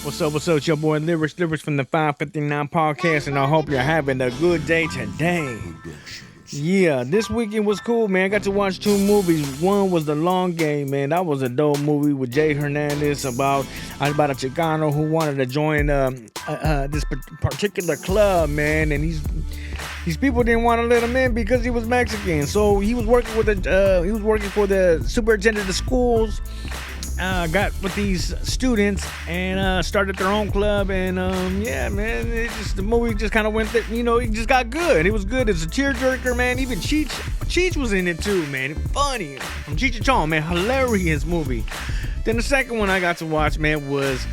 What's up? What's up? It's your boy Lyrics from the 559 podcast, and I hope you're having a good day today. Yeah, this weekend was cool, man. I got to watch two movies. One was The Long Game, man. That was a dope movie with Jay Hernandez about a Chicano who wanted to join this particular club, man, and these people didn't want to let him in because he was Mexican. So he was working for the superintendent of schools. Got with these students and started their own club, and yeah, man, the movie just kind of went there, it just got good. It was good. It's a tearjerker, man. Even Cheech was in it too, man. Funny from Cheech and Chong, man. Hilarious movie. Then the second one I got to watch, man, was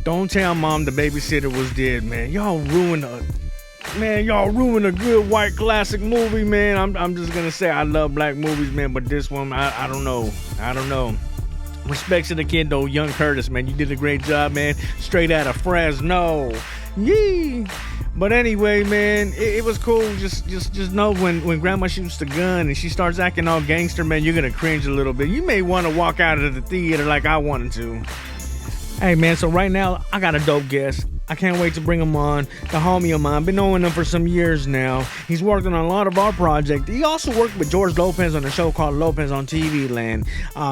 Don't Tell Mom the Babysitter Was Dead, man. Y'all ruined a good white classic movie, man. I'm just gonna say I love black movies, man, but this one, I don't know. Respects to the kid though, young Curtis, man. You did a great job, man. Straight out of Fresno. Yee. But anyway, man, it was cool. Just know when grandma shoots the gun and she starts acting all gangster, man, you're gonna cringe a little bit. You may want to walk out of the theater like I wanted to. Hey, man, so right now I got a dope guest. I can't wait to bring him on. The homie of mine. Been knowing him for some years now. He's worked on a lot of our projects. He also worked with George Lopez on a show called Lopez on TV Land.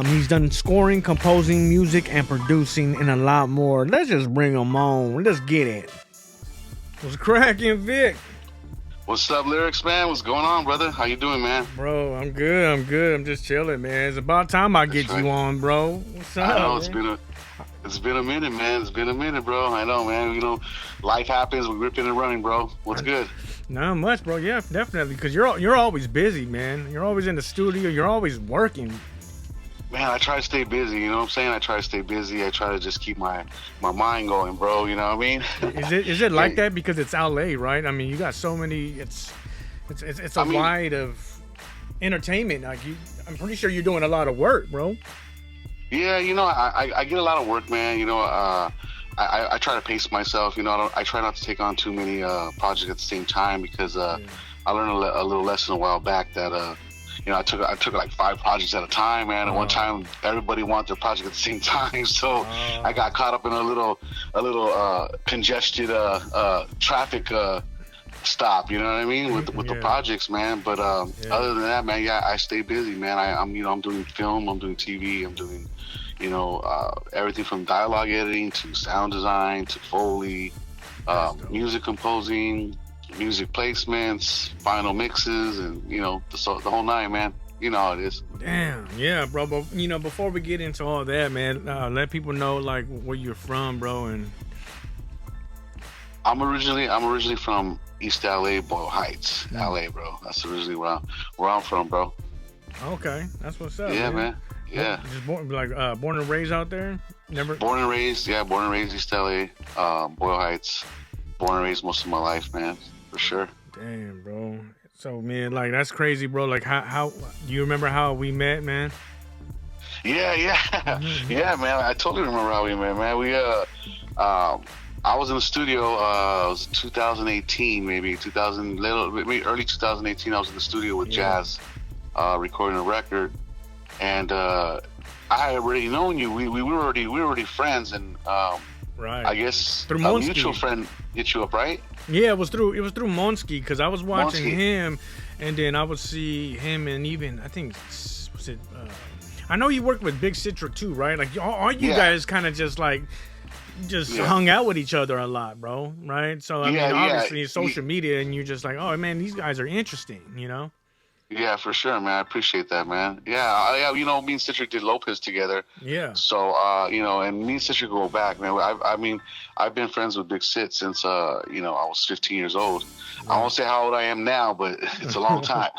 He's done scoring, composing, music, and producing, and a lot more. Let's just bring him on. Let's get it. What's cracking, Vic? What's up, Lyrics, man? What's going on, brother? How you doing, man? Bro, I'm good. I'm just chilling, man. It's about time I get you on, bro. What's up? I know, man? It's been a minute, man. It's been a minute, bro. I know, man. Life happens. We're ripping and running, bro. What's good? Not much, bro. Yeah, definitely. Because you're always busy, man. You're always in the studio. You're always working. Man, I try to stay busy. You know what I'm saying? I try to stay busy. I try to just keep my mind going, bro. You know what I mean? Is it like that because it's LA, right? I mean, you got so many. It's a wide of entertainment. I'm pretty sure you're doing a lot of work, bro. Yeah, I get a lot of work, man. I try to pace myself. I try not to take on too many projects at the same time because I learned a little lesson a while back that I took like 5 projects at a time, man. And one time everybody wanted their project at the same time, so I got caught up in a little congested traffic stop. You know what I mean with the projects, man. But other than that, man, I stay busy, man. I'm doing film, I'm doing TV, I'm doing everything from dialogue editing to sound design to Foley, music composing, music placements, final mixes, and the whole nine, man. You know how it is. Damn, yeah, bro. But before we get into all that, man, let people know like where you're from, bro. And I'm originally from East LA, Boyle Heights, LA, bro. That's originally where I'm from, bro. Okay, that's what's up. Yeah, man. Yeah. Just born and raised out there? Never. Born and raised East LA, Boyle Heights. Born and raised most of my life, man, for sure. Damn, bro. So, man, like that's crazy, bro. Like, how do you remember how we met, man? Yeah, yeah, man. I totally remember how we met, man. I was in the studio. It was 2018, maybe early 2018. I was in the studio with Jazz, recording a record, and I had already known you. We were already friends, and right. I guess through a Monsky. mutual friend hit you up, right? Yeah, it was through Monsky because I was watching him, and then I would see him, and even I think was it. I know you worked with Big Citric too, right? Like all you guys kind of just hung out with each other a lot, bro, right? So I mean, obviously social media, and you're just like, oh man, these guys are interesting, Yeah, for sure, man. I appreciate that, man. Yeah, me and Citric did Lopez together. Yeah. So, and me and Citric go back, man. I mean, I've been friends with Big Sit since, I was 15 years old. Yeah. I won't say how old I am now, but it's a long time.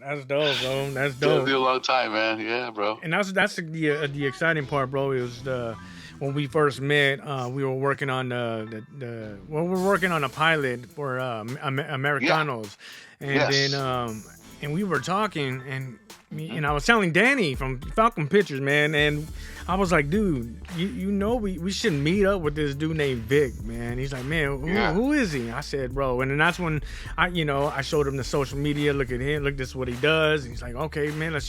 That's dope, bro. That's dope. It's been a long time, man. Yeah, bro. And that's the exciting part, bro. It was when we first met, we were working on we're working on a pilot for Americanos, and then and we were talking, and And I was telling Danny from Falcon Pictures, man, and I was like, dude, you know we should meet up with this dude named Vic, man. He's like, man, who is he? I said, bro, and then that's when I showed him the social media. Look at him, look, this is what he does. And he's like, okay, man, let's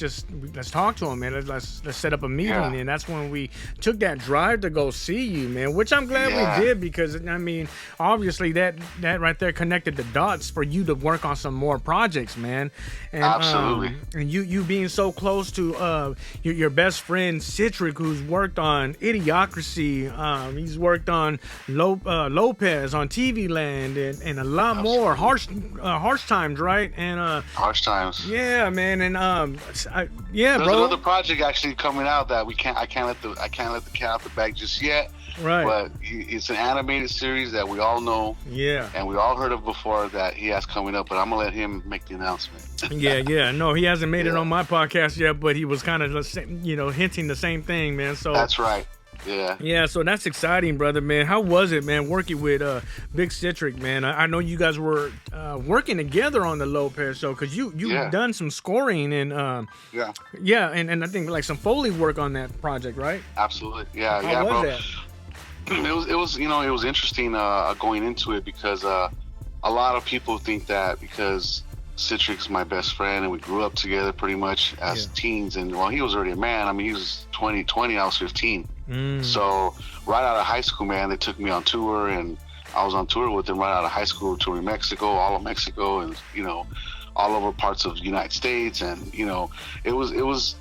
talk to him, man. Let's set up a meeting. And that's when we took that drive to go see you, man. Which I'm glad we did, because I mean, obviously that right there connected the dots for you to work on some more projects, man. And, absolutely. And you being so close to your best friend Citric, who's worked on Idiocracy. He's worked on Lopez on TV Land and a lot more harsh times, right? And harsh times. Yeah, man. And There's bro. another project actually coming out that I can't let the cat out the bag just yet. Right. But it's an animated series that we all know. Yeah. And we all heard of before that he has coming up, but I'm gonna let him make the announcement. Yeah. No, he hasn't made it on my podcast yet, but he was kind of, hinting the same thing, man. So that's right. Yeah. Yeah, so that's exciting, brother, man. How was it, man, working with Big Citric, man? I know you guys were working together on the Lopez show, because you've done some scoring and and I think like some Foley work on that project, right? Absolutely. Yeah. How was bro. that? It was interesting going into it, because a lot of people think that because Citric's my best friend and we grew up together pretty much as teens, and he was already a man. I mean, he was 20, I was 15. So right out of high school, man, they took me on tour, and I was on tour with them right out of high school, touring Mexico, all of Mexico, and all over parts of the United States. And it was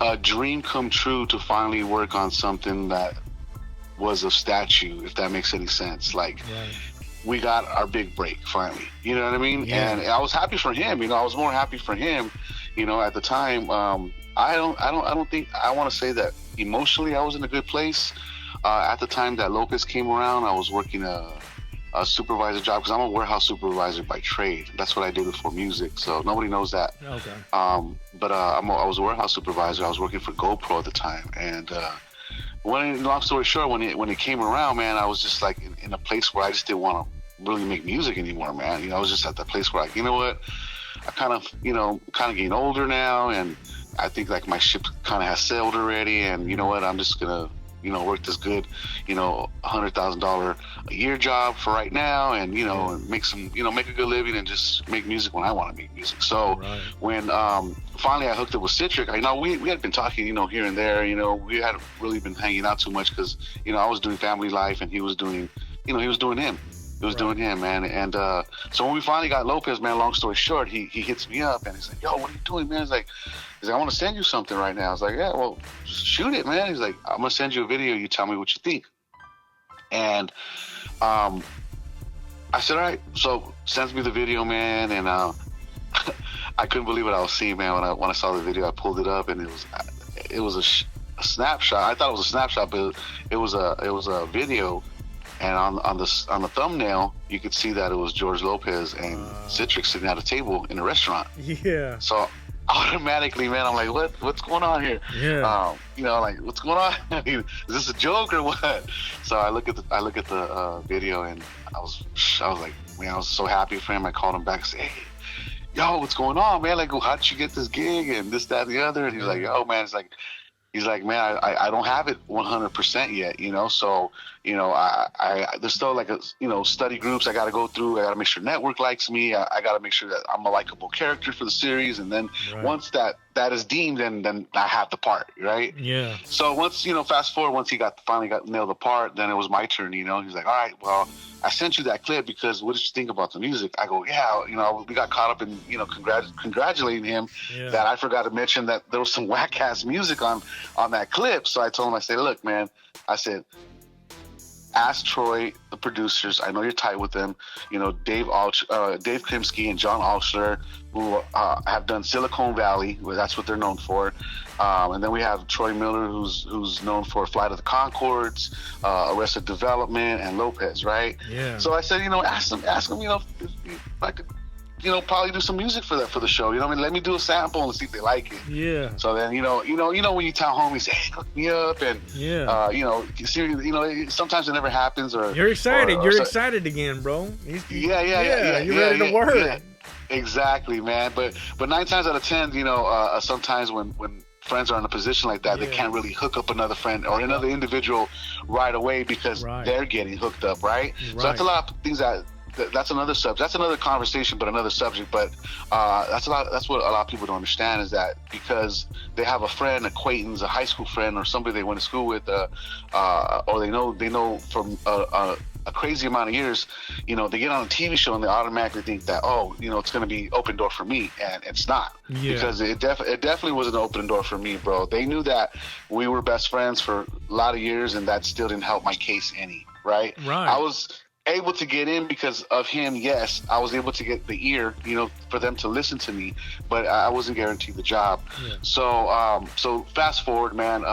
a dream come true to finally work on something that was a statue, if that makes any sense. Like, we got our big break finally, you know what I mean? Yeah. And I was happy for him. I was more happy for him. At the time, I don't think I want to say that emotionally I was in a good place. At the time that Lopez came around, I was working a supervisor job, because I'm a warehouse supervisor by trade. That's what I did before music, so nobody knows that. Okay. But I was a warehouse supervisor. I was working for GoPro at the time, and long story short, when it came around, man, I was just like in a place where I just didn't want to really make music anymore, man. I was just at that place where, like, you know what, I kind of getting older now, and I think like my ship kind of has sailed already, and you know what, I'm just gonna work this good, $100,000 a year job for right now, and and make some, make a good living, and just make music when I want to make music. So when finally I hooked up with Citric, we had been talking, here and there, we hadn't really been hanging out too much, because I was doing family life, and he was doing, he was doing him. It was doing him, man. And so when we finally got Lopez, man, long story short, he hits me up, and he's like, yo, what are you doing, man? He's like, I want to send you something right now. I was like, yeah, well, shoot it, man. He's like, I'm going to send you a video. You tell me what you think. And I said, all right. So sends me the video, man. And I couldn't believe what I was seeing, man. When I saw the video, I pulled it up, and it was a snapshot. I thought it was a snapshot, but it was a video. And on the thumbnail, you could see that it was George Lopez and Citric sitting at a table in a restaurant. Yeah. So automatically, man, I'm like, what's going on here? Yeah. Like, what's going on? Is this a joke or what? So I look at the video, and I was like, man, I was so happy for him. I called him back and said, hey, yo, what's going on, man? Like, how'd you get this gig and this, that, and the other? And he's like, oh, man, he's like, man, I don't have it 100% yet, so, there's still like study groups I got to go through. I got to make sure network likes me. I got to make sure that I'm a likable character for the series. And then once that is deemed, then I have the part, right? Yeah. So once, fast forward, once he finally got nailed the part, then it was my turn, He's like, all right, well, I sent you that clip because what did you think about the music? I go, yeah, we got caught up in, congratulating him that I forgot to mention that there was some whack ass music on that clip. So I told him, I said, look, man, I said, ask Troy, the producers. I know you're tight with them. Dave Krimsky and John Alsler, who have done Silicon Valley. That's what they're known for. And then we have Troy Miller, who's known for Flight of the Conchords, Arrested Development, and Lopez, right? Yeah. So I said, ask them, if I could, probably do some music for the show. Let me do a sample and see if they like it. Yeah. So then, when you tell homies, hey, hook me up, and sometimes it never happens. Or you're excited. You're excited again, bro. Yeah. You're ready to work. Exactly, man. But 9 times out of 10, sometimes when friends are in a position like that, they can't really hook up another friend or another individual right away because they're getting hooked up, right? So that's a lot of things that's another subject. That's another conversation, but another subject. But that's what a lot of people don't understand is that because they have a friend, acquaintance, a high school friend, or somebody they went to school with, or they know from a crazy amount of years, they get on a TV show and they automatically think that, it's going to be open door for me, and it's not. Because it definitely was an open door for me, bro. They knew that we were best friends for a lot of years, and that still didn't help my case any, right? I was able to get in because of him. Yes, I was able to get the ear, for them to listen to me, but I wasn't guaranteed the job. So fast forward, man.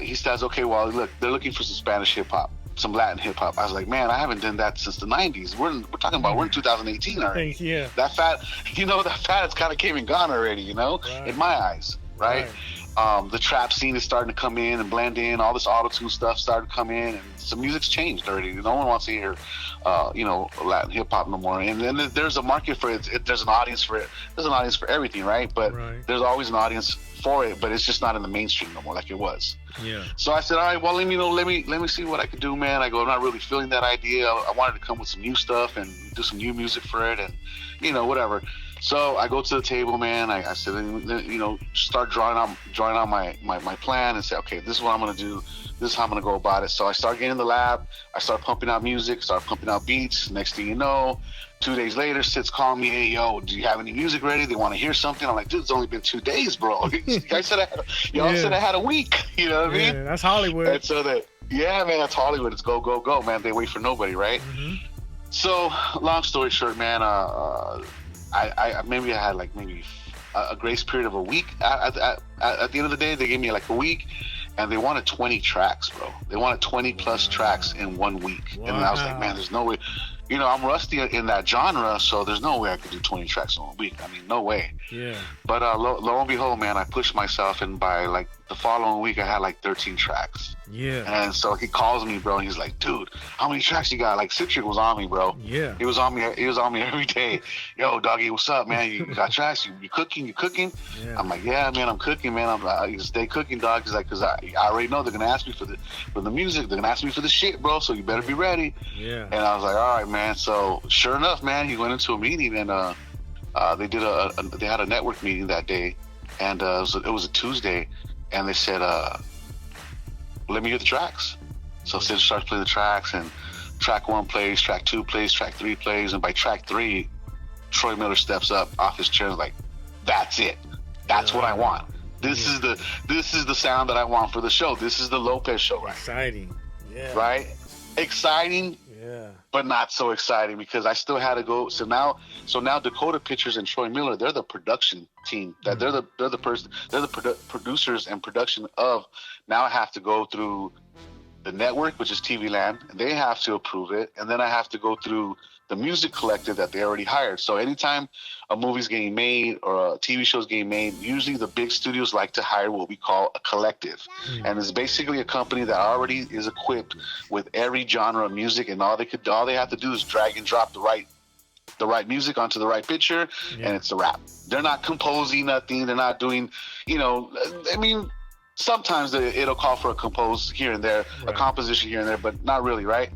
He says, okay, well, look, they're looking for some Spanish hip hop, some Latin hip hop. I was like, man, I haven't done that since the 90s. We're talking about, we're in 2018 already. That fat has kind of came and gone already, in my eyes, right? The trap scene is starting to come in and blend in. All this auto-tune stuff started to come in, and some music's changed already. No one wants to hear, Latin hip-hop no more. And then there's a market for it. There's an audience for it. There's an audience for everything, right? But there's always an audience for it, but it's just not in the mainstream no more like it was. So I said, all right, well, let me see what I can do, man. I go, I'm not really feeling that idea. I wanted to come with some new stuff and do some new music for it, and whatever. So I go to the table, man. I said, start drawing out my plan and say, okay, this is what I'm gonna do. This is how I'm gonna go about it. So I start getting in the lab. I start pumping out music. Start pumping out beats. Next thing you know, 2 days later, Sid's calling me, hey, yo, do you have any music ready? They want to hear something. I'm like, dude, it's only been 2 days, bro. I said I had a week. You know what I mean? That's Hollywood. And so man, that's Hollywood. It's go, go, go, man. They wait for nobody, right? So long story short, man, I had maybe a grace period of a week. At the end of the day, they gave me like a week, and they wanted 20 tracks, bro. They wanted 20 plus tracks in 1 week. And I was like, man, there's no way. I'm rusty in that genre, so there's no way I could do 20 tracks in 1 week. I mean, no way. But lo and behold, man, I pushed myself, and by like the following week, I had like 13 tracks. And so he calls me, bro, and he's like, dude, how many tracks you got? Like, Citric was on me, bro. He was on me every day. Yo, doggy, what's up, man? You got tracks? You cooking? I'm like, yeah, man, I'm cooking, man. You stay cooking, dog. He's like, because I already know they're gonna ask me for the music. They're gonna ask me for the shit, bro. So you better be ready. And I was like, all right, man. So sure enough, man, he went into a meeting, and they had a network meeting that day, and it was a Tuesday, and they said, let me hear the tracks. So Sid starts playing the tracks, and track 1 plays, track 2 plays, track 3 plays, and by track 3, Troy Miller steps up off his chair and is like, that's it. That's what I want. This is the sound that I want for the show. This is the Lopez show, right? Exciting. Right? Exciting. But not so exciting because I still had to go. So now Dakota Pictures and Troy Miller, they're the production team. That they're the producers and production of. Now I have to go through the network, which is TV Land, and they have to approve it, and then I have to go through the music collective that they already hired. So anytime a movie's getting made or a TV show's getting made, usually the big studios like to hire what we call a collective. And it's basically a company that already is equipped with every genre of music, and all they have to do is drag and drop the right music onto the right picture, and it's a wrap. They're not composing nothing. They're not doing, I mean, sometimes it'll call for a compose here and there, a composition here and there, but not really, right?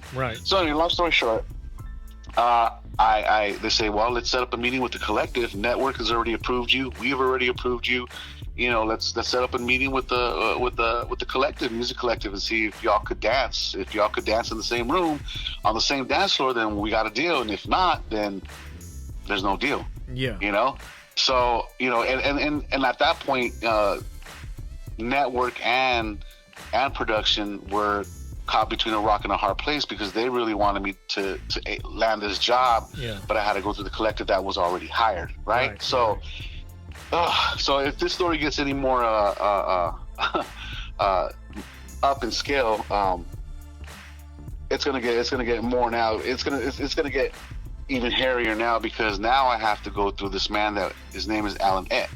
So anyway, long story short, they say, well, let's set up a meeting with the collective. Network has already approved you. We've already approved you. Let's set up a meeting with the collective, music collective, and see if y'all could dance. If y'all could dance in the same room, on the same dance floor, then we got a deal. And if not, then there's no deal. So and at that point, network and production were caught between a rock and a hard place because they really wanted me to land this job, but I had to go through the collective that was already hired, right? So if this story gets any more up in scale, it's gonna get more now. It's gonna get even hairier now because now I have to go through this man that his name is Alan Ett,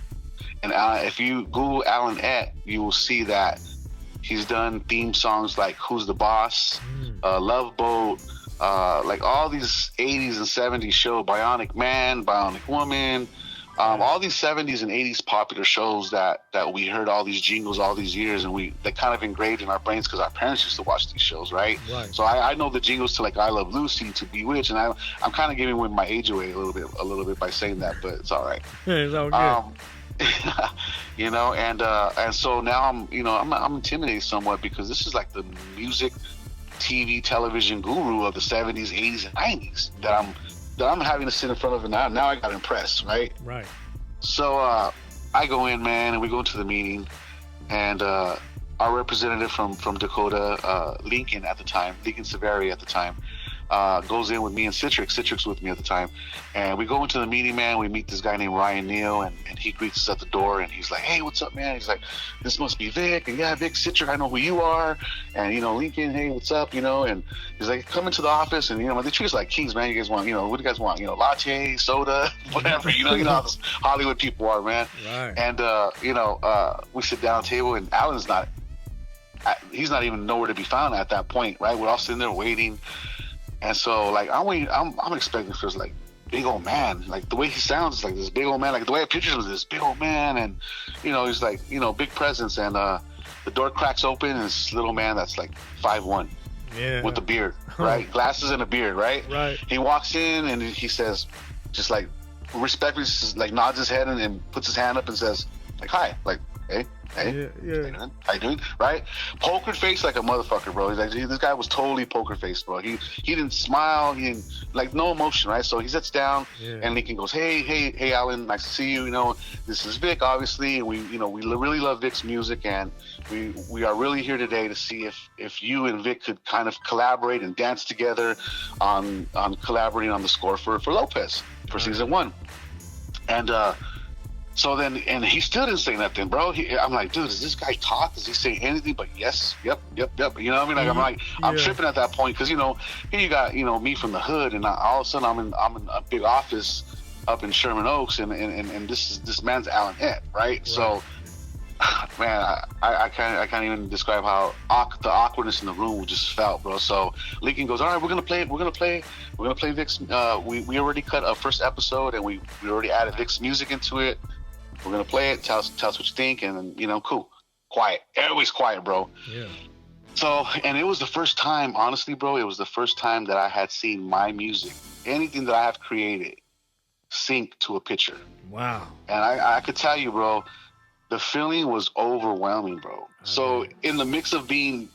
and if you Google Alan Ett, you will see that he's done theme songs like "Who's the Boss," "Love Boat," like all these 80s and 70s shows, Bionic Man, Bionic Woman, all these 70s and 80s popular shows that we heard all these jingles all these years, and they kind of engraved in our brains because our parents used to watch these shows, right? So I know the jingles to like I Love Lucy, to Bewitched, and I'm kind of giving my age away a little bit by saying that, but it's all right. It's all good. You know, and so now I'm intimidated somewhat because this is like the music, TV, television guru of the 70s, 80s, and 90s that I'm having to sit in front of, and now I got impressed, right? Right. So I go in, man, and we go into the meeting, and our representative from Dakota, Lincoln Severi at the time, goes in with me and Citrix with me at the time, and we go into the meeting, man. We meet this guy named Ryan Neal, and he greets us at the door, and he's like, "Hey, what's up, man?" He's like, "This must be Vic," and yeah, Vic, Citrix, I know who you are, and Lincoln, hey, what's up, and he's like, "Come into the office," and they treat us like kings, man. You guys want, what do you guys want? Latte, soda, whatever, you know how those Hollywood people are, man. Right. And we sit down at the table, and Alan's he's not even nowhere to be found at that point, right? We're all sitting there waiting. And so, like, I'm expecting for this, like, big old man. Like, the way he sounds is like this big old man. Like, the way I picture him is this big old man. And, he's like, big presence. And the door cracks open, and this little man that's like 5'1", with a beard, right? Glasses and a beard, right? Right. He walks in, and he says, just like, respectfully, just like nods his head and puts his hand up and says, like, hi. Like, hey. Yeah. How you doing? Right? Poker face like a motherfucker, bro. He's like, this guy was totally poker face, bro. He didn't smile. He didn't, like, no emotion, right? So he sits down, and Lincoln goes, hey, Alan, nice to see you. This is Vic, obviously, and we really love Vic's music, and we are really here today to see if you and Vic could kind of collaborate and dance together on collaborating on the score for Lopez for season 1. And so then, and he still didn't say nothing, bro. I'm like, dude, does this guy talk? Does he say anything but yes, yep? You know what I mean? Like, I'm tripping at that point because, here you got, me from the hood, and all of a sudden I'm in a big office up in Sherman Oaks, and this man's Alan Hett, right? So, man, I can't even describe how the awkwardness in the room just felt, bro. So Lincoln goes, all right, we're gonna play Vic's. We already cut a first episode, and we already added Vic's music into it. We're gonna play it. Tell us what you think, and then cool, quiet. Everybody's quiet, bro. Yeah. So, and it was the first time, honestly, bro. It was the first time that I had seen my music, anything that I have created, sync to a picture. Wow. And I could tell you, bro, the feeling was overwhelming, bro. So in the mix of being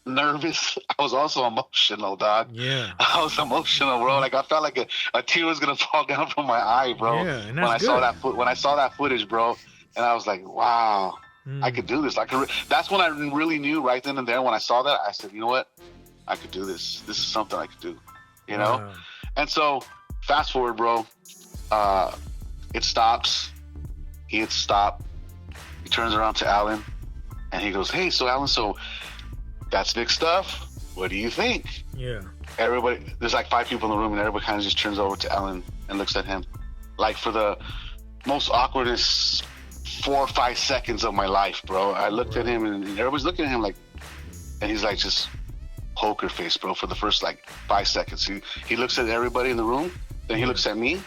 nervous, I was also emotional, dog. Yeah. I was emotional, bro. Like, I felt like a tear was gonna fall down from my eye, bro. Yeah, and when I saw that footage, bro, and I was like, wow, I could do this. That's when I really knew right then and there. When I saw that, I said, you know what? I could do this. This is something I could do. Wow. And so fast forward, bro. It stops. He hits stop. He turns around to Alan, and he goes, hey, so Alan, that's Vic's stuff. What do you think? Yeah. Everybody, there's like 5 people in the room, and everybody kind of just turns over to Alan and looks at him. Like, for the most awkwardest 4 or 5 seconds of my life, bro. I looked at him, and everybody's looking at him like, and he's like just poker face, bro, for the first like 5 seconds. He looks at everybody in the room, then he looks at me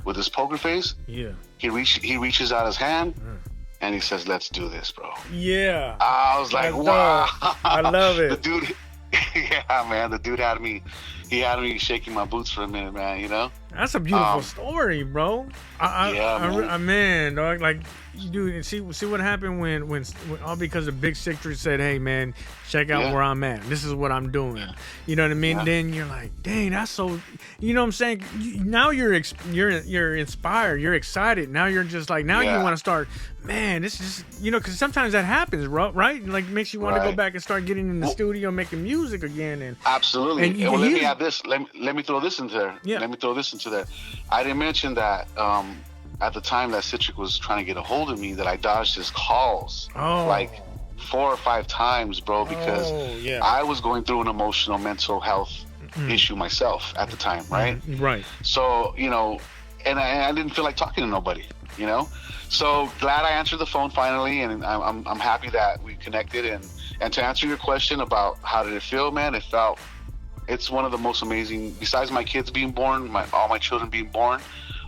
with his poker face. Yeah. He reaches out his hand. And he says, let's do this, bro. Yeah. I was like, wow. I love it. The dude, yeah, man. The dude had me shaking my boots for a minute, man, That's a beautiful story, bro. Man, dog, like, dude, see what happened when all because of Big Citrix said, hey, man, check out where I'm at. This is what I'm doing. You know what I mean? Yeah. Then you're like, dang, that's so, you know what I'm saying? Now you're inspired. You're excited. Now you're just like, now you want to start, man, this is, because sometimes that happens, right? Like, makes you want to go back and start getting in the studio, making music again. And absolutely. And let me add this. Let me throw this into there. Yeah. Let me throw this into there. I didn't mention that at the time that Citrix was trying to get a hold of me, that I dodged his calls like 4 or 5 times, bro, because I was going through an emotional mental health issue myself at the time, right? Right. So, and I didn't feel like talking to nobody, So glad I answered the phone finally, and I'm happy that we connected. And to answer your question about how did it feel, man, it felt it's one of the most amazing. Besides my kids being born, all my children being born.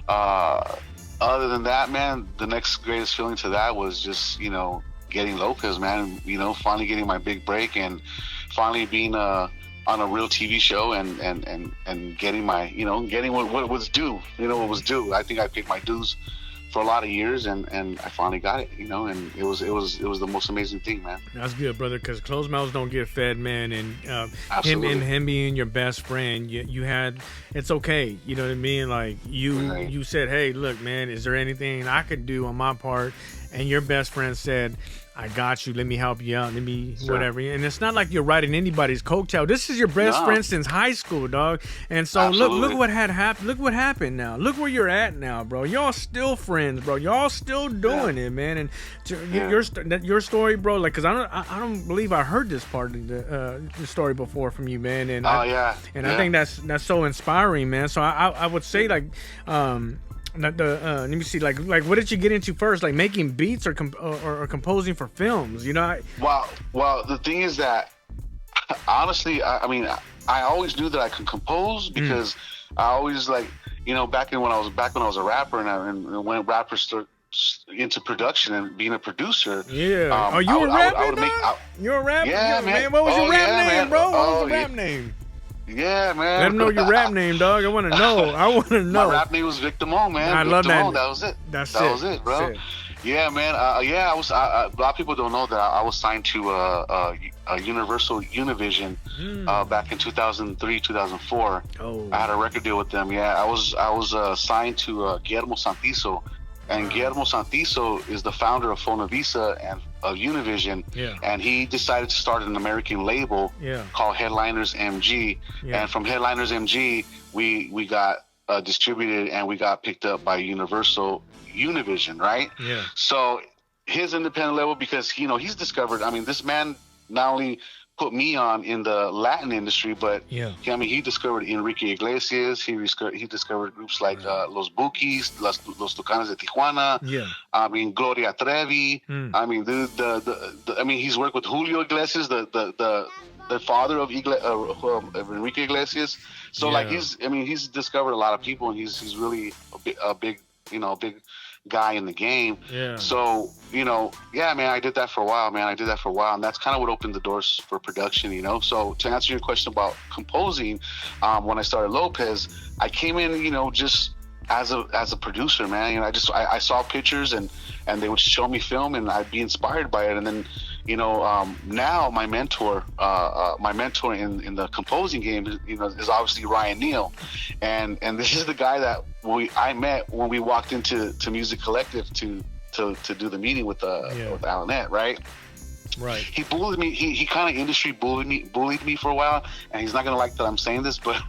Other than that, man, the next greatest feeling to that was just, getting Lopez, man. Finally getting my big break and finally being on a real TV show and getting my, getting what was due. What was due. I think I paid my dues for a lot of years, and I finally got it, and it was the most amazing thing, man. That's good, brother, because closed mouths don't get fed, man. And him being your best friend, you had, it's okay, you know what I mean? Like you said, hey, look, man, is there anything I could do on my part? And your best friend said, I got you. Let me help you out. Let me whatever. And it's not like you're riding anybody's coattail. This is your best friend since high school, dog. And so look what had happened. Look what happened now. Look where you're at now, bro. Y'all still friends, bro. Y'all still doing it, man. And your story, bro. Like, cause I don't believe I heard this part of the story before from you, man. And I think that's so inspiring, man. So I would say like let me see, like what did you get into first, like making beats or composing for films, Well, the thing is that honestly, I mean, I always knew that I could compose because I always back when I was a rapper and when rappers start into production and being a producer. Yeah. Are you a rapper? You're a rapper? Yeah, man. What was your rap name, bro? What was your rap name? Yeah, man. Let them know your rap name, dog. I want to know. My rap name was Vic Demone, man. I love that. That was it. That was it, bro. Yeah, man. I was. A lot of people don't know that I was signed to a Universal Univision back in 2003, 2004. Oh. I had a record deal with them. Yeah, I was signed to Guillermo Santizo. And Guillermo Santizo is the founder of Fonavisa and of Univision, and he decided to start an American label called Headliners MG. And from Headliners MG, we got distributed and we got picked up by Universal Univision, right? Yeah. So his independent label, because he's discovered. I mean, this man not only put me on in the Latin industry, but he discovered Enrique Iglesias. He discovered groups like Los Bukis, Los Tucanes de Tijuana. Yeah. I mean, Gloria Trevi. I mean, he's worked with Julio Iglesias, the father of Enrique Iglesias. So he's discovered a lot of people, and he's really a big guy in the game. Yeah. So, man, I did that for a while, and that's kind of what opened the doors for production, So to answer your question about composing, when I started Lopez, I came in, just as a producer, man. I saw pictures and they would show me film and I'd be inspired by it. And then, now my mentor in the composing game, is obviously Ryan Neal, and this is the guy that I met when we walked into Music Collective to do the meeting with Alanette, right? Right. He bullied me. He kind of industry bullied me for a while, and he's not gonna like that I'm saying this, but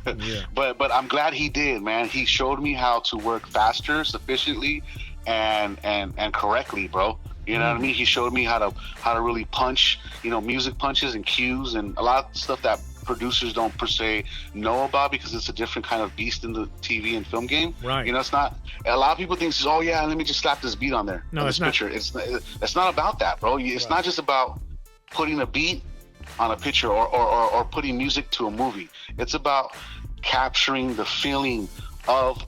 but I'm glad he did, man. He showed me how to work faster, sufficiently, and correctly, bro. You know what I mean? He showed me how to really punch, music punches and cues and a lot of stuff that producers don't per se know about because it's a different kind of beast in the TV and film game. Right. It's not. A lot of people think, oh yeah, let me just slap this beat on there. No, it's not. Picture. It's not about that, bro. It's not just about putting a beat on a picture or putting music to a movie. It's about capturing the feeling of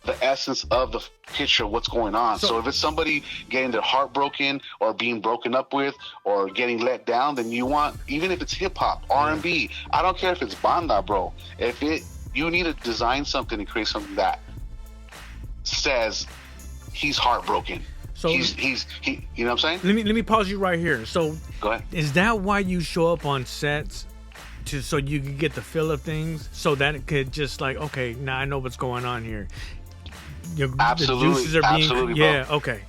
the essence of the picture, what's going on. So if it's somebody getting their heart broken or being broken up with or getting let down, then you want, even if it's hip hop, R&B, I don't care if it's banda, bro. You need to design something and create something that says he's heartbroken. So he, you know what I'm saying? Let me pause you right here. So go ahead. Is that why you show up on sets? So you can get the feel of things, so that it could just like, okay, now I know what's going on here. Absolutely, the juices are being, absolutely, yeah, bro. Okay,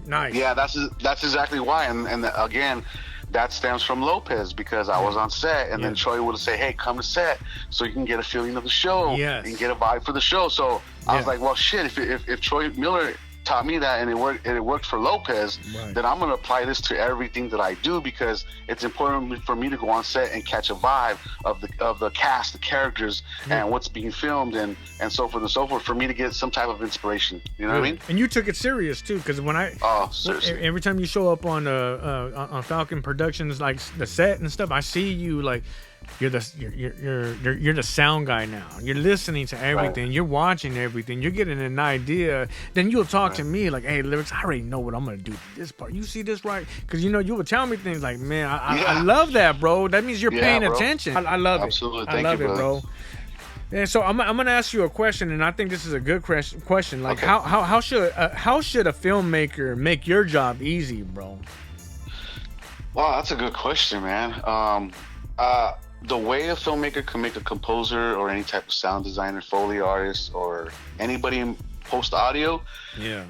nice. Yeah, that's exactly why, and again, that stems from Lopez because I was on set, and then Troy would say, "Hey, come to set so you can get a feeling of the show and get a vibe for the show." So I was like, "Well, shit, if Troy Miller taught me that and it worked for Lopez, then I'm going to apply this to everything that I do because it's important for me to go on set and catch a vibe of the cast, the characters, and what's being filmed and so forth and so forth for me to get some type of inspiration." You know what I mean? And you took it serious too, because when seriously, every time you show up on Falcon Productions, like the set and stuff, I see you like you're the sound guy now. You're listening to everything. Right. You're watching everything. You're getting an idea. Then you'll talk to Right. me like, "Hey, lyrics, I already know what I'm gonna do to this part. You see this right?" Because you would tell me things like, "Man, I love that, bro. That means you're paying bro. attention." I love Absolutely. it. Thank I love you, it, bro. And so I'm gonna ask you a question, and I think this is a good question. Like, Okay. how should a filmmaker make your job easy, bro? Wow, that's a good question, man. The way a filmmaker can make a composer or any type of sound designer, Foley artist, or anybody in post audio, Yeah.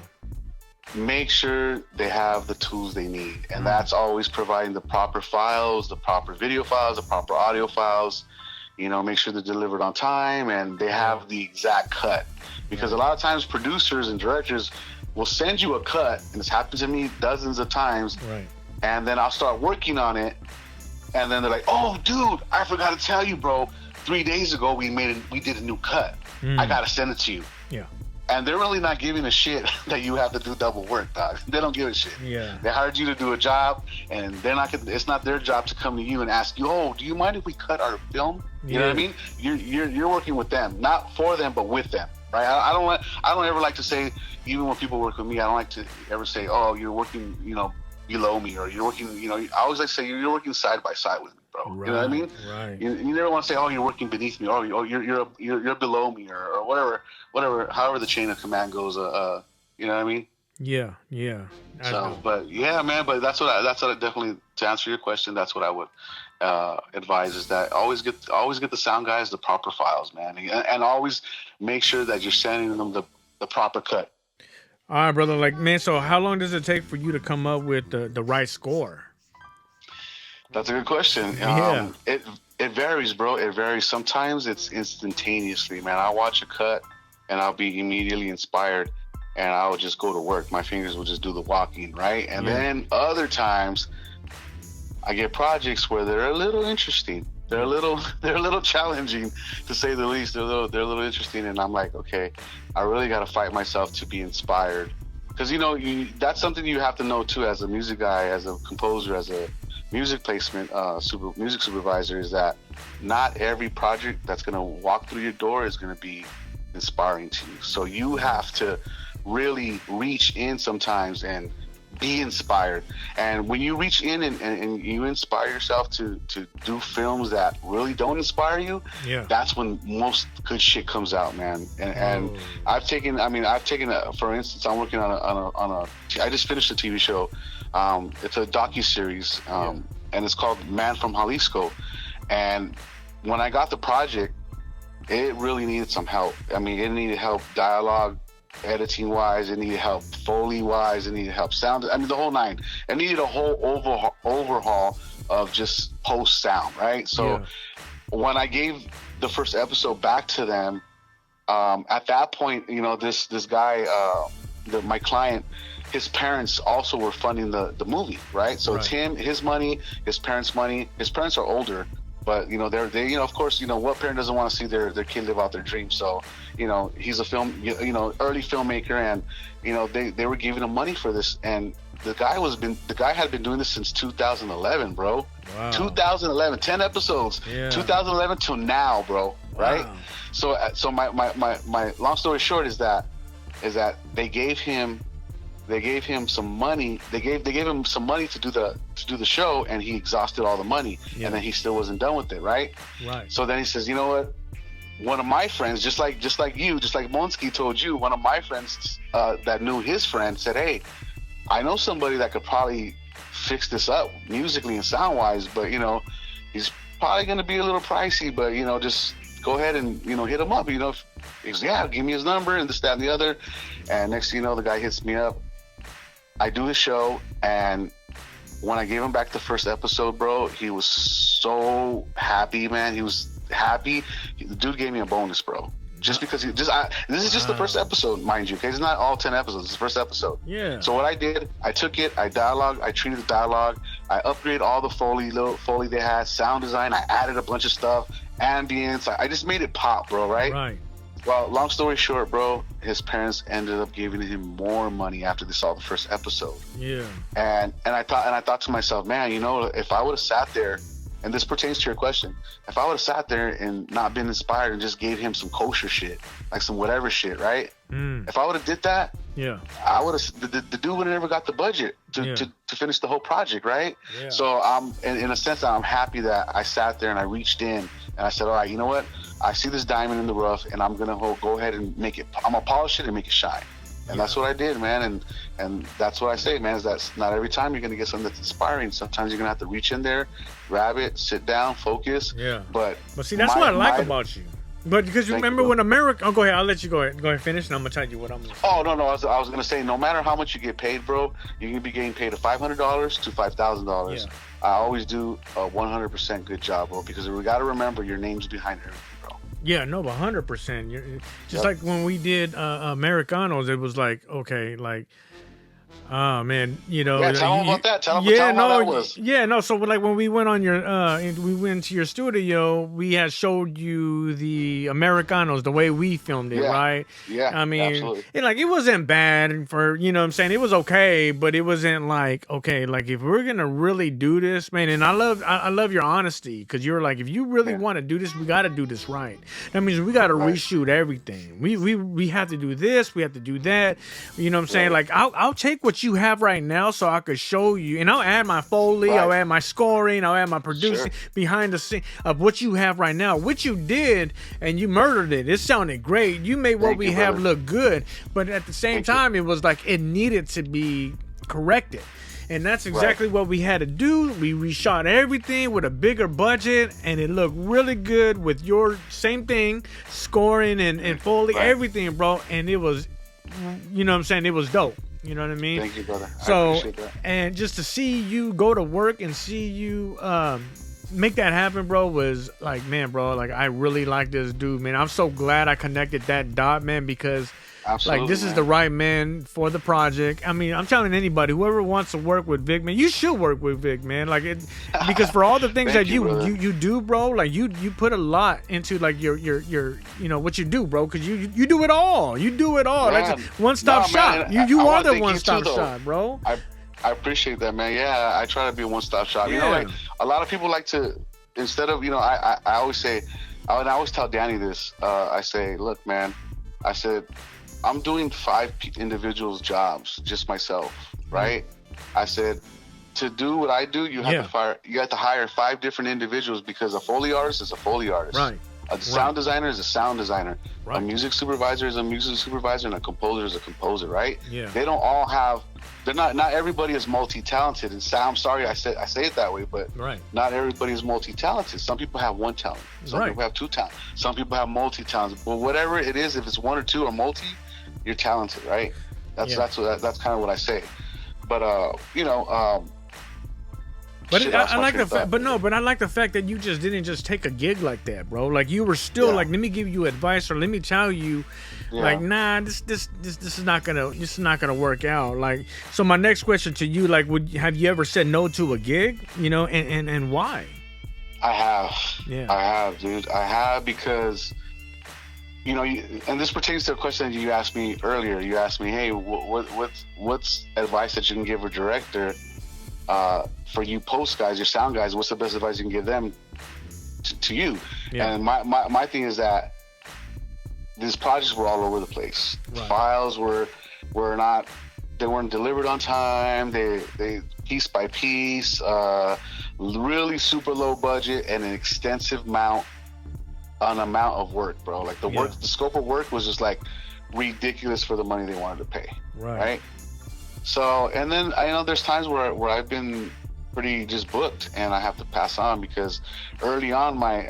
make sure they have the tools they need. And that's always providing the proper files, the proper video files, the proper audio files. Make sure they're delivered on time and they have the exact cut. Because a lot of times producers and directors will send you a cut, and it's happened to me dozens of times. Right. And then I'll start working on it. And then they're like, "Oh, dude, I forgot to tell you, bro. 3 days ago, we did a new cut. I got to send it to you." Yeah. And they're really not giving a shit that you have to do double work, dog. They don't give a shit. Yeah. They hired you to do a job, and it's not their job to come to you and ask you, "Oh, do you mind if we cut our film?" You know what I mean? You're working with them, not for them, but with them, right? I don't ever like to say, even when people work with me, I don't like to ever say, "Oh, you're working, below me," or "You're working," I always like to say, "You're working side by side with me, bro." Right, you know what I mean? Right. You never want to say, "Oh, you're working beneath me," or you're below me," or whatever. However the chain of command goes. You know what I mean? Yeah. Yeah. But yeah, man. But that's what I definitely, to answer your question, that's what I would advise, is that always get the sound guys the proper files, man, and always make sure that you're sending them the proper cut. All right, brother. Like, man, so how long does it take for you to come up with the right score? That's a good question. Yeah. It varies, bro. It varies. Sometimes it's instantaneously, man. I'll watch a cut and I'll be immediately inspired and I'll just go to work. My fingers will just do the walking, right? And then other times I get projects where they're a little interesting. They're a little challenging, to say the least. They're a little interesting, and I'm like, okay, I really got to fight myself to be inspired, because that's something you have to know too, as a music guy, as a composer, as a music placement music supervisor, is that not every project that's gonna walk through your door is gonna be inspiring to you. So you have to really reach in sometimes and be inspired. And when you reach in and you inspire yourself to do films that really don't inspire you, that's when most good shit comes out, man. And I've taken, for instance, I'm working on I just finished a TV show. It's a docu-series, and it's called Man from Jalisco. And when I got the project, it really needed some help. It needed help dialogue, editing wise, it needed help Foley wise, it needed help sound, the whole nine. It needed a whole overhaul of just post sound, right? So when I gave the first episode back to them, at that point, this guy, my client, his parents also were funding the movie, right? So it's him, his money, his parents' money. His parents are older, but they of course, what parent doesn't want to see their kid live out their dream? So he's a early filmmaker, and they were giving him money for this, and the guy had been doing this since 2011, bro. Wow. 2011, 10 episodes, 2011 till now, bro. Right? Wow. So my long story short is that they gave him some money. They gave him some money to do the show, and he exhausted all the money, and then he still wasn't done with it, right? Right. So then he says, "You know what? One of my friends, just like Monsky told you, one of my friends that knew his friend said, 'Hey, I know somebody that could probably fix this up musically and sound wise, but he's probably going to be a little pricey, but just go ahead and hit him up.' He's, give me his number and this, that, and the other." And next thing you know, the guy hits me up. I do the show, and when I gave him back the first episode, bro, he was so happy, man. He was happy. The dude gave me a bonus, bro. Just because this is just the first episode, mind you. Okay, it's not all 10 episodes. It's the first episode. Yeah. So what I did, I took it, I treated the dialogue, I upgraded all the little Foley they had, sound design. I added a bunch of stuff, ambience. I just made it pop, bro. Right. Right. Well, long story short, bro, his parents ended up giving him more money after they saw the first episode. Yeah. And I thought to myself, man, if I would have sat there and this pertains to your question, if I would have sat there and not been inspired and just gave him some kosher shit, like some whatever shit, right? If I would have did that, I would have, the dude would have never got the budget to finish the whole project, right? So in a sense, I'm happy that I sat there and I reached in and I said, all right, you know what? I see this diamond in the rough, and I'm gonna go ahead and make it. I'm gonna polish it and make it shine. And that's what I did, man. And that's what I say, man, is that not every time you're going to get something that's inspiring. Sometimes you're going to have to reach in there, grab it, sit down, focus. Yeah. But see, that's what I like about you. But because you remember when America... Oh, go ahead. I'll let you go ahead finish, and I'm going to tell you what I'm going to say. Oh, no. I was going to say, no matter how much you get paid, bro, you can be getting paid $500 to $5,000. Yeah. I always do a 100% good job, bro, because we got to remember your name's behind everything. Yeah, no, but 100%. Just like when we did Americanos, it was like, okay, like, oh man, you know. Yeah, tell them about that. Tell them how that was. Yeah, no. So like when we went on your, we went to your studio, we had showed you the Americanos, the way we filmed it, right? Yeah, I mean, absolutely. It wasn't bad for, you know what I'm saying? It was okay, but it wasn't like, okay, like if we're gonna really do this, man. And I love your honesty, because you're like, if you really want to do this, we got to do this right. That means we got to reshoot everything. We have to do this, we have to do that. You know what I'm saying? Like I'll take what you have right now so I could show you, and I'll add my Foley, I'll add my scoring, I'll add my producing behind the scene of what you have right now, which you did, and you murdered it. It sounded great. You made what we have look good, but at the same time, it was like it needed to be corrected. And that's exactly what we had to do. We reshot everything with a bigger budget, and it looked really good with your same thing, scoring and Foley, everything, bro. And it was, you know what I'm saying, it was dope. You know what I mean? Thank you, brother. So, I appreciate that. And just to see you go to work and see you make that happen, bro, was like, man, bro, like I really like this dude, man. I'm so glad I connected that dot, man, because like this is the right man for the project. I mean, I'm telling anybody, whoever wants to work with Vic, man, you should work with Vic, man. Like it, because for all the things that you do, bro, like you put a lot into like your you know what you do, bro, because you do it all. You do it all. Man, like one-stop shop. Man, you are the one-stop shop, bro. I appreciate that, man. Yeah, I try to be a one-stop shop. Yeah. You know, like a lot of people like to, instead of, you know, I always say, and I always tell Danny this. I say, look, man, I said, I'm doing 5 individuals' jobs, just myself, right? I said, to do what I do, you have to hire 5 different individuals, because a Foley artist is a Foley artist. Right. A sound designer is a sound designer. Right. A music supervisor is a music supervisor, and a composer is a composer, right? Yeah. They don't all have. They're not everybody is multi-talented. And I'm sorry I say it that way, but not everybody is multi-talented. Some people have one talent. Some people have 2 talents. Some people have multi-talents. But whatever it is, if it's 1 or 2 or multi, you're talented, right? That's kind of what I say. But you know. But I like the fact, but I like the fact that you just didn't just take a gig like that, bro. Like you were still like, let me give you advice, or let me tell you, like, nah, this is not gonna work out. Like, so my next question to you, like, have you ever said no to a gig? You know, and why? I have. Yeah. I have, dude. I have, because, you know, and this pertains to a question that you asked me earlier. You asked me, hey, what's advice that you can give a director? For you post guys, your sound guys, what's the best advice you can give them to you? Yeah. And my thing is that these projects were all over the place. Right. Files were not, they weren't delivered on time. They piece by piece, really super low budget, and an extensive amount of work, bro. Like the work, the scope of work was just like ridiculous for the money they wanted to pay. Right? So, and then I know there's times where I've been pretty just booked, and I have to pass on, because early on my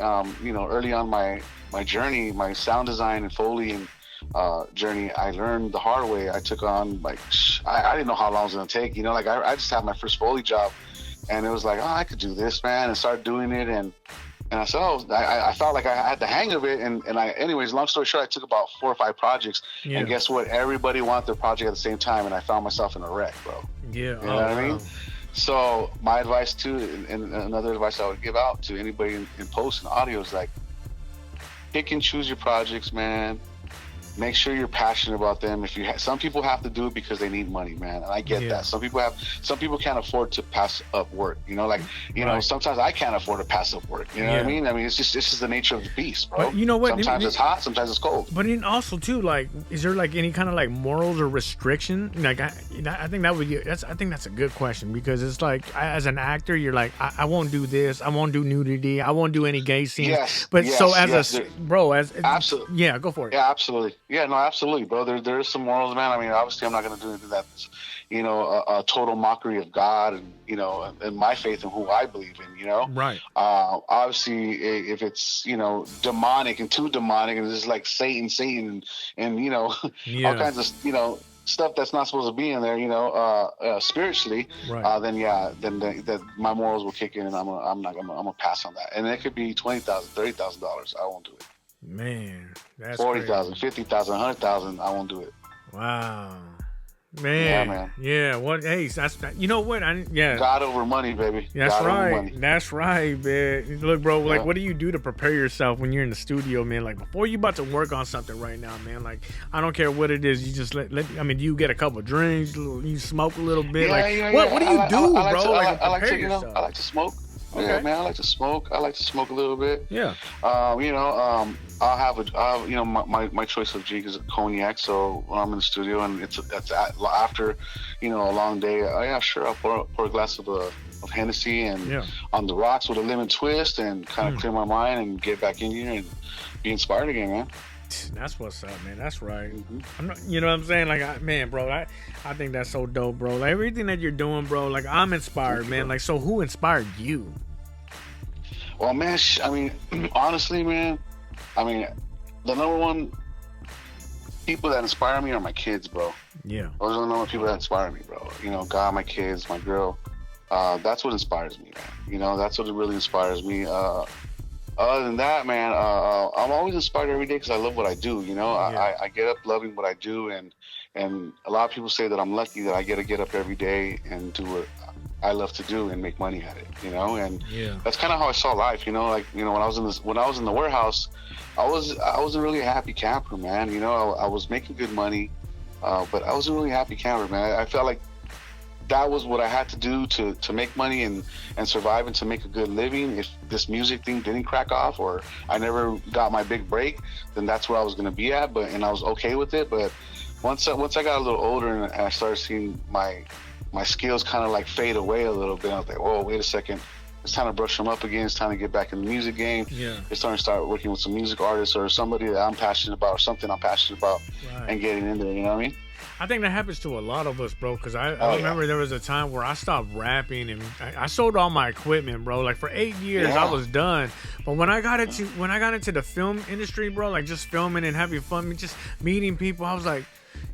journey, my sound design and Foley and journey, I learned the hard way. I took on like I didn't know how long it was gonna take. You know, like I just had my first Foley job, and it was like, oh, I could do this, man, and started doing it, and I said, I felt like I had the hang of it, and anyways, long story short, I took about 4 or 5 projects, and guess what? Everybody wanted their project at the same time, and I found myself in a wreck, bro. Yeah. You know what I mean? So my advice too, and another advice I would give out to anybody in post and audio is like, pick and choose your projects, man. make sure you're passionate about them. If you some people have to do it because they need money, man, and I get that. Some people can't afford to pass up work, you know, like, you know, sometimes I can't afford to pass up work, you know what I mean? It's just the nature of the beast, bro. But you know what, sometimes it's hot, sometimes it's cold. But then also too, like, is there like any kind of like morals or restriction? Like, I think that would be, I think that's a good question, because it's like, as an actor, you're like, I won't do this, I won't do nudity, I won't do any gay scenes. Absolutely. Yeah, go for it. Yeah, absolutely. Yeah, no, absolutely, bro. There is some morals, man. I mean, obviously, I'm not going to do anything that's, you know, a total mockery of God and, you know, and my faith and who I believe in, you know? Right. Obviously, if it's, you know, demonic and too demonic and it's just like Satan and you know, all kinds of, you know, stuff that's not supposed to be in there, you know, spiritually, then my morals will kick in, and I'm gonna pass on that. And it could be $20,000, $30,000. I won't do it. Man, that's $40,000, $50,000, $100,000. I won't do it. Wow, man. Yeah. What? Hey, that's, you know what? God over money, baby. That's God right. Over money. That's right, man. Look, bro. Like, what do you do to prepare yourself when you're in the studio, man? Like, before you about to work on something right now, man. Like, I don't care what it is. You just let. I mean, do you get a couple drinks? You smoke a little bit? What do you do, bro? I like to smoke. Okay. Yeah, man, I like to smoke. I like to smoke a little bit. Yeah. You know, I'll have you know, my choice of drink is a cognac. So when I'm in the studio and it's after, you know, a long day, sure, I'll pour a glass of Hennessy and on the rocks with a lemon twist and kind of clear my mind and get back in here and be inspired again, man. That's what's up, man. That's right. I'm not, you know what I'm saying? Like, I think that's so dope, bro. Like, everything that you're doing, bro, like, I'm inspired, man. Like, so who inspired you? Well, man, I mean, honestly, man, I mean, the number one people that inspire me are my kids, bro. Yeah. Those are the number one people that inspire me, bro. You know, God, my kids, my girl. That's what inspires me, man. You know, that's what really inspires me. Other than that, man, I'm always inspired every day because I love what I do. You know, I get up loving what I do, and a lot of people say that I'm lucky that I get to get up every day and do what I love to do and make money at it. You know, and that's kind of how I saw life. You know, like, you know, when I was in the warehouse, I wasn't really a happy camper, man. You know, I was making good money, but I wasn't really a happy camper, man. I felt like that was what I had to do to make money and survive and to make a good living. If this music thing didn't crack off or I never got my big break, then that's where I was going to be at. And I was okay with it. But once I got a little older and I started seeing my skills kind of like fade away a little bit, I was like, whoa, wait a second. It's time to brush them up again. It's time to get back in the music game. Yeah. It's time to start working with some music artists or somebody that I'm passionate about or something I'm passionate about and getting in there. You know what I mean? I think that happens to a lot of us, bro, because I remember there was a time where I stopped rapping and I sold all my equipment, bro. Like, for 8 years, I was done. But when I got into the film industry, bro, like just filming and having fun, just meeting people, I was like,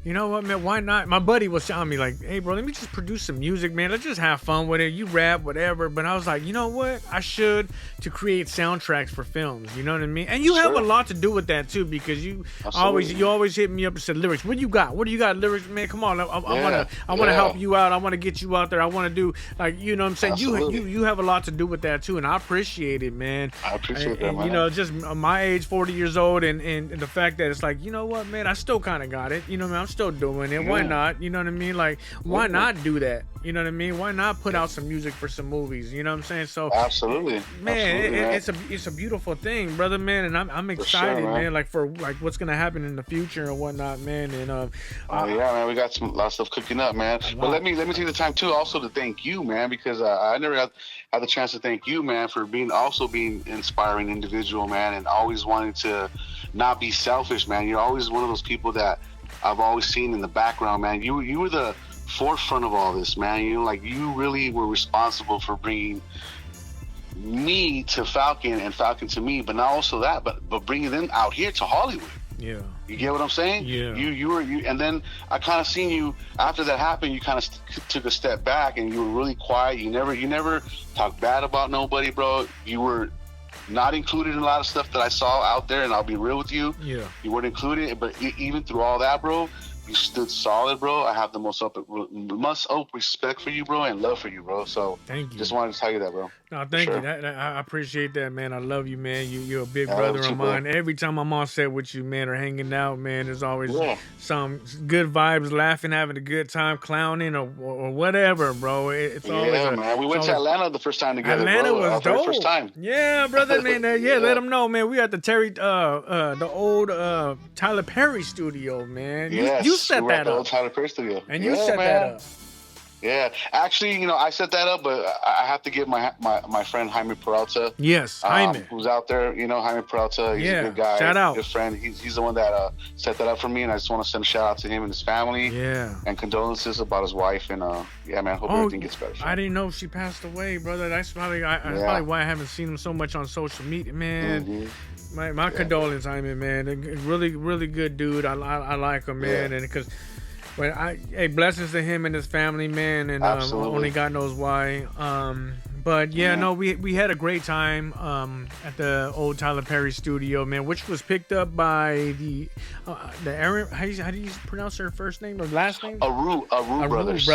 you know what, man, why not? My buddy was telling me, like, hey, bro, let me just produce some music, man. Let's just have fun with it. You rap, whatever. But I was like, you know what? I should, to create soundtracks for films. You know what I mean? And you have a lot to do with that, too, because you always hit me up and said lyrics. What do you got? What do you got? Lyrics, man, come on. I want to help you out. I want to get you out there. I want to do, like, you know what I'm saying? You have a lot to do with that, too, and I appreciate it, man. I appreciate that, man. You know, just my age, 40 years old, and the fact that it's like, you know what, man, I still kind of got it. You know what I mean? I'm still doing it. Why not? You know what I mean? Like, why not do that? You know what I mean? Why not put out some music for some movies? You know what I'm saying? So absolutely, man, it's a beautiful thing, brother, man, and I'm excited, man, like for like what's gonna happen in the future and whatnot, man. And man, we got some lot of stuff cooking up, man. But let me take the time too, also to thank you, man, because I never had the chance to thank you, man, for being inspiring individual, man, and always wanting to not be selfish, man. You're always one of those people that I've always seen in the background, man. You were the forefront of all this, man. You know, like, you really were responsible for bringing me to Falcon and Falcon to me, but not also that, but bringing them out here to Hollywood. Yeah. You get what I'm saying? Yeah. You and then I kind of seen you after that happened. You kind of took a step back and you were really quiet. You never talked bad about nobody, bro. You were not included in a lot of stuff that I saw out there, and I'll be real with you. Yeah. You weren't included, but even through all that, bro, You stood solid, bro. I have the most up respect for you, bro, and love for you, bro. So Thank you. just wanted to tell you that, bro. No, thank Sure. you. I appreciate that, man. I love you, man. You're a big I love brother you of too, bro. mine. Every time I'm on set with you, man, or hanging out, man, there's always Yeah. some good vibes, laughing, having a good time, clowning, or whatever, bro. It's always Yeah, man. We went to Atlanta the first time together, Atlanta bro. was Our very dope. first time. Yeah, brother, man. Yeah, let them know, man. We at the the old Tyler Perry studio, man. Yes, You set we were at that the up, old Tyler Perry studio. and you Yeah, set man. that up. Yeah, actually, I set that up, but I have to give my friend Jaime Peralta. Yes, Jaime. Who's out there? Jaime Peralta. He's a good guy. Shout out. Good friend. He's the one that set that up for me, and I just want to send a shout out to him and his family. Yeah. And condolences about his wife, and yeah, man. Hope everything gets better. I didn't know she passed away, brother. That's probably probably why I haven't seen him so much on social media, man. Mm-hmm. My condolences, Jaime, man. Really, really good dude. I like him, man, and because. But blessings to him and his family, man, and only God knows why. But no, we had a great time at the old Tyler Perry studio, man, which was picked up by the Aaron. How do you pronounce her first name or last name? Aru brothers.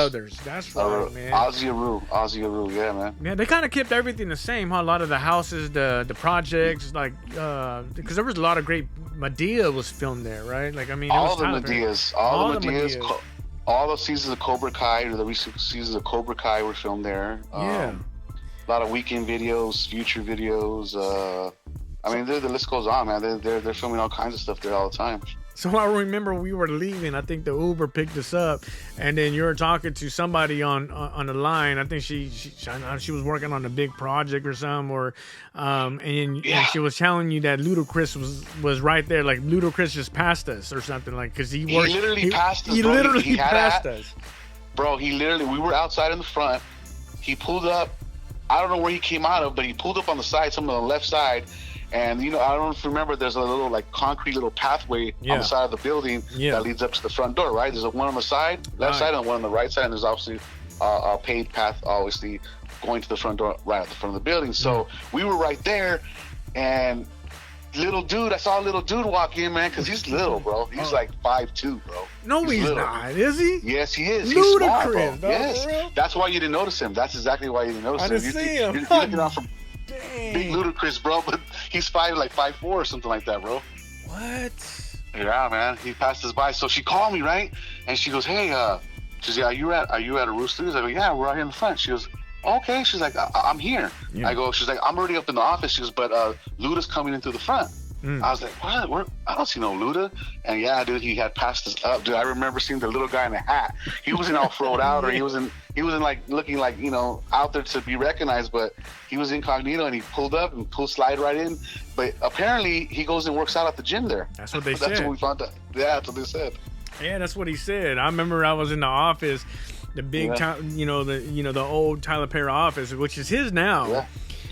That's right, man. Ozzy Aru, yeah, man. Yeah, they kind of kept everything the same, huh? A lot of the houses, the projects, like because there was a lot of great. Madea was filmed there, right? Like, I mean, all the Madeas, all the seasons of Cobra Kai, or the recent seasons of Cobra Kai were filmed there. Yeah. A lot of weekend videos, future videos. I mean, the list goes on, man. They're filming all kinds of stuff there all the time. So I remember we were leaving. I think the Uber picked us up, and then you were talking to somebody on the line. I think she was working on a big project or something, and she was telling you that Ludacris was right there. Like Ludacris just passed us or something, like because he literally passed us. He bro. literally passed us. Bro, we were outside in the front. He pulled up. I don't know where he came out of, but he pulled up on the side, some on the left side. And, I don't know if you remember, there's a little, concrete little pathway on the side of the building that leads up to the front door, right? There's one on the side, left side, and one on the right side. And there's obviously a paved path, obviously, going to the front door right at the front of the building. So we were right there, and I saw a little dude walk in, man, because he's little, bro. He's like 5'2", bro. No, he's not, is he? Yes, he is. Ludicrous, he's small, bro. Dog, yes. That's why you didn't notice him. That's exactly why you didn't notice him. I didn't see him. You're looking out from big Ludacris, bro, but he's 5'4" or something like that, bro. What? Yeah, man. He passed us by. So she called me, right? And she goes, "Hey, she's like, are you at a Roosters?" I go, "Yeah, we're out here in the front." She goes, "Okay." She's like, I'm here. Yeah. She's like, "I'm already up in the office." She goes, "But Luda's coming in through the front." I was like, "What? I don't see no Luda." And yeah, dude, he had passed us up, dude. I remember seeing the little guy in the hat. He wasn't all froed out, or he wasn't like looking like, out there to be recognized, but he was incognito, and he pulled up and slide right in. But apparently he goes and works out at the gym there. That's what they said. That's what we found out. Yeah, that's what they said. Yeah, that's what he said. I remember I was in the office, the big time, the old Tyler Perry office, which is his now. Yeah.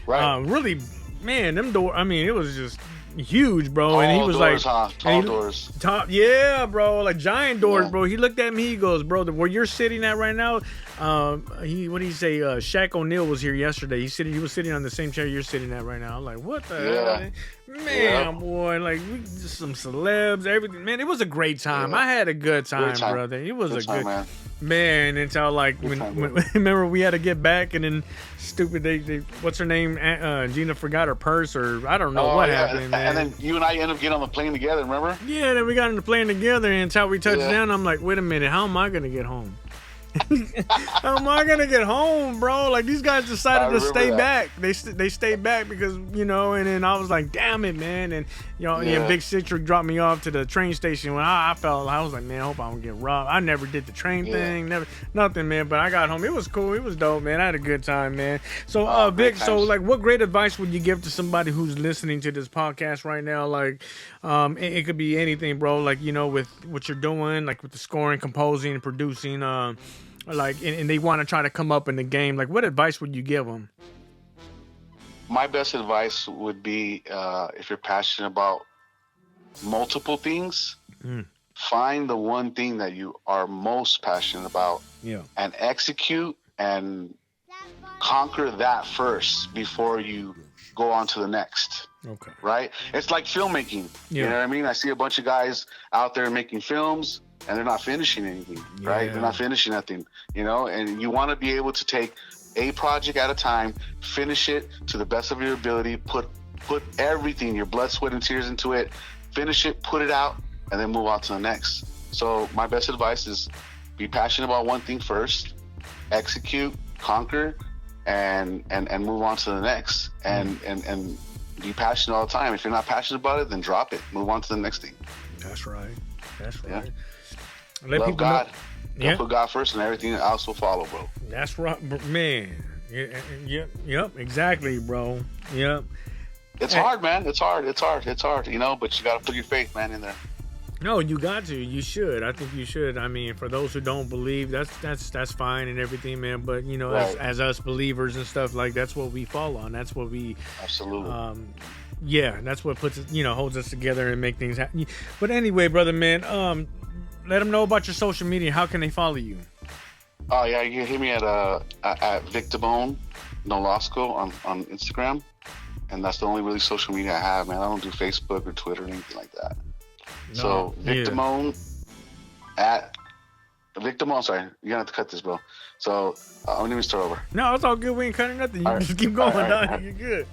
Right. Really, man, them doors, I mean, it was just huge, bro. Tall and he was doors, like tall doors. Yeah, bro, like giant doors, bro. He looked at me, he goes, "Bro, where you're sitting at right now," what did he say? Shaq O'Neal was here yesterday. He was sitting on the same chair you're sitting at right now. I'm like, what the hell? Man, boy, like just some celebs, everything. Man, it was a great time. I had a good time, brother. It was good man. Until when remember we had to get back, and then stupid they what's her name? Gina forgot her purse, or I don't know what happened. Man. And then you and I ended up getting on the plane together. Remember? Yeah, then we got on the plane together, and until we touched down, I'm like, wait a minute, how am I gonna get home? How am I gonna get home, bro? Like these guys decided to stay back. They stayed back because and then I was like, damn it, man. And Big Citric dropped me off to the train station. When I was like, man, I hope I don't get robbed. I never did the train thing, nothing, man. But I got home. It was cool. It was dope, man. I had a good time, man. So Vic, what great advice would you give to somebody who's listening to this podcast right now? Like, it could be anything, bro. Like, with what you're doing, like with the scoring, composing, producing, and they want to try to come up in the game. Like, what advice would you give them? My best advice would be, if you're passionate about multiple things, find the one thing that you are most passionate about, and execute and conquer that first before you go on to the next. Okay. Right? It's like filmmaking. You know what I mean? I see a bunch of guys out there making films. and they're not finishing anything, right? They're not finishing nothing, you know. And you want to be able to take a project at a time, finish it to the best of your ability, put everything, your blood, sweat, and tears into it, finish it, put it out, and then move on to the next. So my best advice is be passionate about one thing first, execute, conquer, and move on to the next. And be passionate all the time. If you're not passionate about it, then drop it. Move on to the next thing. That's right. That's right. Yeah. Love God. Yeah. Put God first, and everything else will follow, bro. That's right, man. Yep. Exactly, bro. Yep. It's hard, man. It's hard. You know, but you got to put your faith, man, in there. No, you got to. You should. I think you should. I mean, for those who don't believe, that's fine and everything, man. But you know, Right. as us believers and stuff, like that's what we fall on. That's what we Absolutely. that's what puts it, holds us together and make things happen. But anyway, brother, man, let them know about your social media. How can they follow you? Oh yeah, you can hit me at Vic Demone, no Losco on Instagram, and that's the only really social media I have, man. I don't do Facebook or Twitter or anything like that. No, So Vic Demone sorry, you're gonna have to cut this, bro. So let me start over. No, it's all good. We ain't cutting nothing. You just keep going, dog. You're good.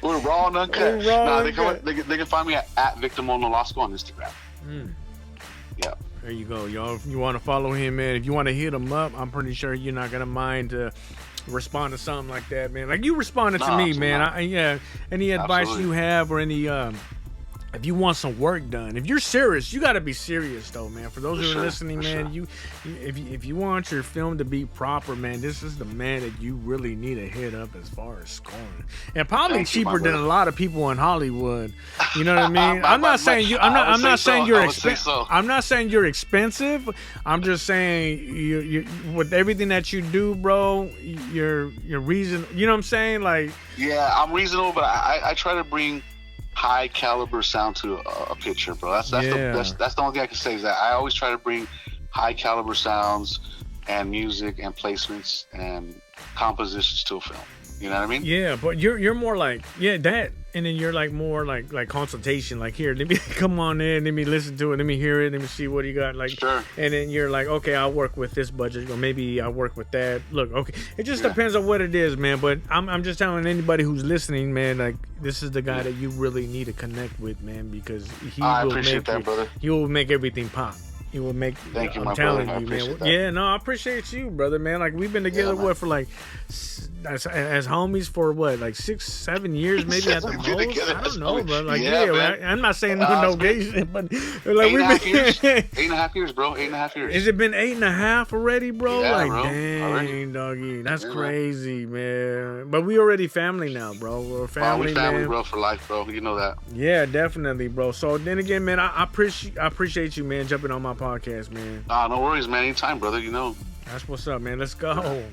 We're raw and uncut. They can find me at Vic Demone no Losco on Instagram. Yeah. There you go, y'all. If you want to follow him, man, if you want to hit him up, I'm pretty sure you're not gonna mind to respond to something like that, man. Like you responded to me, man. Any advice you have or any if you want some work done, if you're serious, you got to be serious though, man. For those who are listening, man, if you want your film to be proper, man, this is the man that you really need to hit up as far as scoring, and probably cheaper than a lot of people in Hollywood. You know what I mean? I'm not saying you're expensive. I'm just saying you with everything that you do, bro. You're reason. You know what I'm saying? Like, yeah, I'm reasonable, but I try to bring high caliber sound to a picture, bro. That's the only thing I can say is that I always try to bring high caliber sounds and music and placements and compositions to a film. You know what I mean? Yeah, but you're more like that, and then you're like more like consultation. Like, here, let me come on in, let me listen to it, let me hear it, let me see what you got. Like, sure. And then you're like, okay, I'll work with this budget, or maybe I'll work with that. Look, okay, it just depends on what it is, man. But I'm just telling anybody who's listening, man, like this is the guy that you really need to connect with, man, because I appreciate that, brother. He will make everything pop. He will make. Thank you, I'm my telling brother. you, man. That. Yeah, no, I appreciate you, brother, man. Like we've been together for like as homies for what, like 6-7 years, maybe at the most. I don't know, but like I'm not saying no gay shit, but like we've been 8.5 years, bro. 8.5 years. Has it been 8.5 already, bro? Yeah, like bro. Dang, doggy, that's crazy, man. But we already family now, bro. We're family, we family, man. Bro, for life, bro. You know that. Yeah, definitely, bro. So then again, man, I appreciate you, man, jumping on my podcast, man. No worries, man. Anytime, brother. You know. That's what's up, man. Let's go.